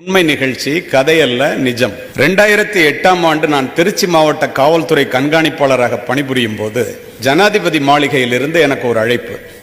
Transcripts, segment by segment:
உண்மை நிகழ்ச்சி, கதையல்ல, நிஜம். 2008ஆம் ஆண்டு நான் திருச்சி மாவட்ட காவல்துறை கண்காணிப்பாளராக பணிபுரியும் போது ஜனாதிபதி மாளிகையிலிருந்து எனக்கு ஒரு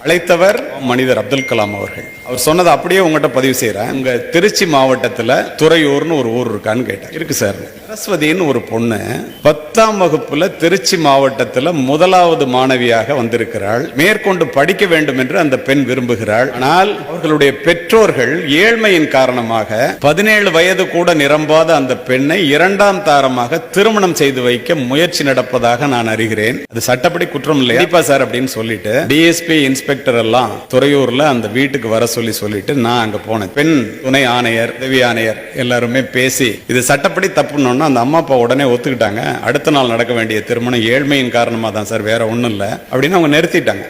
அழைத்தவர் மனிதர் அப்துல் கலாம் அவர்கள். அவர் சொன்னதை அப்படியே உங்கள்கிட்ட பதிவு செய்யறேன். உங்க திருச்சி மாவட்டத்தில் துறையூர்னு ஒரு ஊர் இருக்கான்னு கேட்டேன். இருக்கு சார். சரஸ்வதின்னு ஒரு பொண்ணு 10ஆம் வகுப்புல திருச்சி மாவட்டத்தில் முதலாவது மாணவியாக வந்திருக்கிறாள். மேற்கொண்டு படிக்க வேண்டும் என்று அந்த பெண் விரும்புகிறாள். ஆனால் அவர்களுடைய பெற்றோர்கள் ஏழ்மையின் காரணமாக 17 வயது கூட நிரம்பாத அந்த பெண்ணை 2ஆம் தாரமாக திருமணம் செய்து வைக்க முயற்சி நடப்பதாக நான் அறிகிறேன். அது சட்டப்படி குற்றம் இல்லையா? கண்டிப்பா சார் அப்படின்னு சொல்லிட்டு டிஎஸ்பி இன்ஸ்பெக்டர் எல்லாம் துறையூர்ல அந்த வீட்டுக்கு வர சொல்லிட்டு நான் அங்க போனேன். பெண் துணை ஆணையர், உதவி ஆணையர் எல்லாருமே பேசி இது சட்டப்படி தப்புன்னு அந்த அம்மா அப்பா உடனே ஒத்துக்கிட்டாங்க. அடுத்த நாள் நடக்க வேண்டிய திருமணம் ஏழ்மையின் காரணமா தான் சார், வேற ஒண்ணும் இல்ல அப்படின்னு அவங்க நிறுத்திட்டாங்க.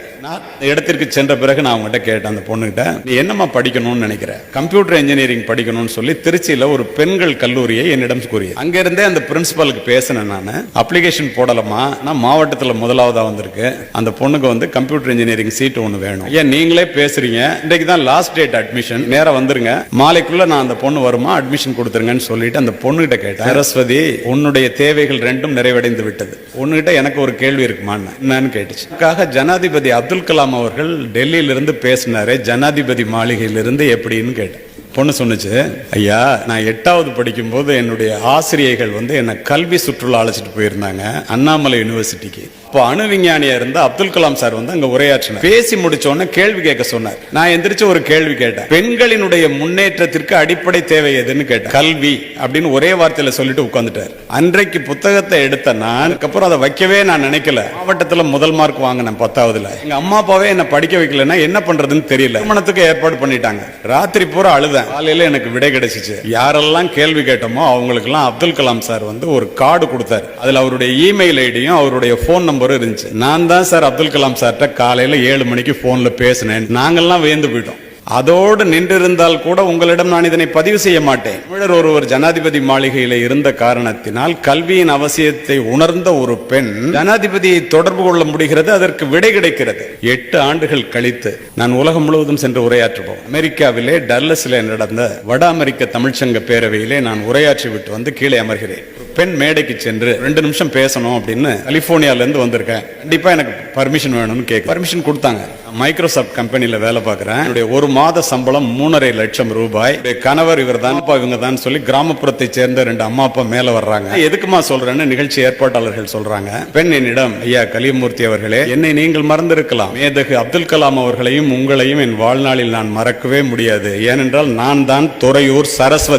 இடத்திற்கு சென்ற பிறகு நான் அவங்ககிட்ட கேட்டேன், அந்த பொண்ணுகிட்ட, நீ என்னமா படிக்கணும்னு நினைக்கிறேன்? கம்ப்யூட்டர் இன்ஜினியரிங் படிக்கணும்னு சொல்லி திருச்சியில ஒரு பெண்கள் கல்லூரியை என்னிடம் கூறியது. அங்க இருந்தே அந்த பிரின்சிபாலுக்கு பேசினேன். நான் அப்ளிகேஷன் போடலாமா, நான் மாவட்டத்தில் முதலாவதா வந்திருக்கு, அந்த பொண்ணுக்கு வந்து கம்ப்யூட்டர் இன்ஜினியரிங் சீட் ஒன்று வேணும். ஏன் நீங்களே பேசுறீங்க, இன்றைக்கு தான் லாஸ்ட் டேட் அட்மிஷன், நேரம் வந்துருங்க, மாலைக்குள்ள நான் அந்த பொண்ணு வருமா அட்மிஷன் கொடுத்துருங்கன்னு சொல்லிட்டு அந்த பொண்ணுகிட்ட கேட்டேன், சரஸ்வதி உன்னுடைய தேவைகள் ரெண்டும் நிறைவடைந்து விட்டது, உன்னுகிட்ட எனக்கு ஒரு கேள்வி இருக்குமா என்னன்னு கேட்டுச்சு. ஜனாதிபதி அப்துல் கலாம் அவர்கள் டெல்லியிலிருந்து பேசினாரு, ஜனாதிபதி மாளிகையிலிருந்து எப்படின்னு கேட்டேன். பொண்ணு சொன்னுச்சு, ஐயா நான் 8வது படிக்கும் போது என்னுடைய ஆசிரியர்கள் வந்து என்ன கல்வி சுற்றுலா அழைச்சிட்டு போயிருந்தாங்க அண்ணாமலை யூனிவர்சிட்டிக்கு. இப்போ அணு விஞ்ஞானியா இருந்த அப்துல் கலாம் சார் வந்து அங்க உரையாற்றினார். பேசி முடிச்ச உடனே கேள்வி கேட்க சொன்னார். நான் எந்திரிச்சு ஒரு கேள்வி கேட்டேன், பெண்களினுடைய முன்னேற்றத்திற்கு அடிப்படை தேவை எதுன்னு கேட்டேன். கல்வி அப்படின்னு ஒரே வார்த்தையில சொல்லிட்டு உட்கார்ந்துட்டார். அன்றைக்கு புத்தகத்தை எடுத்த நான் அதுக்கப்புறம் அதை வைக்கவே நான் நினைக்கல. மாவட்டத்தில் முதல் மார்க் வாங்கினேன் 10வதுல. எங்க அம்மா அப்பாவே என்ன படிக்க வைக்கலன்னா என்ன பண்றதுன்னு தெரியல. திருமணத்துக்கு ஏற்பாடு பண்ணிட்டாங்க. ராத்திரி பூரா அழுதேன். காலையில எனக்கு விடை கிடைச்சிச்சு. யாரெல்லாம் கேள்வி கேட்டோமோ அவங்களுக்கு எல்லாம் அப்துல் கலாம் சார் வந்து ஒரு கார்டு கொடுத்தாரு. அதுல அவருடைய இமெயில் ஐடியும் அவருடைய போன் நம்பரும் இருந்துச்சு. நான் தான் சார் அப்துல் கலாம் சார்ட்ட காலையில 7 மணிக்கு போன்ல பேசினேன். நாங்கெல்லாம் வியந்து போயிட்டோம். அதோடு நின்றிருந்தால் கூட உங்களிடம் நான் இதனை பதிவு செய்ய மாட்டேன். தமிழர் ஒருவர் ஜனாதிபதி மாளிகையில இருந்த காரணத்தினால் கல்வியின் அவசியத்தை உணர்ந்த ஒரு பெண் ஜனாதிபதியை தொடர்பு கொள்ள முடிகிறது, அதற்கு விடை கிடைக்கிறது. 8 ஆண்டுகள் கழித்து நான் உலகம் முழுவதும் சென்று உரையாற்றுவோம். அமெரிக்காவிலே டல்லஸ்ல நடந்த வட அமெரிக்க தமிழ்ச்சங்க பேரவையிலே நான் உரையாற்றி விட்டு வந்து கீழே அமர்கிறேன். பெண் மேடைக்கு சென்று 2 நிமிஷம் பேசணும் அப்படின்னு கலிபோர்னியால இருந்து வந்திருக்கேன், கண்டிப்பா எனக்கு பர்மிஷன் வேணும்னு கேட்க பர்மிஷன் கொடுத்தாங்க. மைக்ரோசாப்ட் கம்பெனில வேலை பார்க்கிறேன். என்னுடைய ஒரு மாத சம்பளம் 3.5 லட்சம் ரூபாய். கணவர் இவர் தான், இவங்க தான் சொல்லி கிராமப்புறத்தை சேர்ந்த 2 அம்மா அப்பா மேல வர்றாங்க. எதுக்குமா சொல்றேன்னு நிகழ்ச்சி ஏற்பாட்டாளர்கள் சொல்றாங்க. பெண் என்னிடம், ஐயா கலியமூர்த்தி அவர்களே, என்னை நீங்கள் மறந்திருக்கலாம், மேதகு அப்துல் கலாம் அவர்களையும் உங்களையும் என் வாழ்நாளில் நான் மறக்கவே முடியாது. ஏனென்றால் நான் தான் துறையூர் சரஸ்வதி.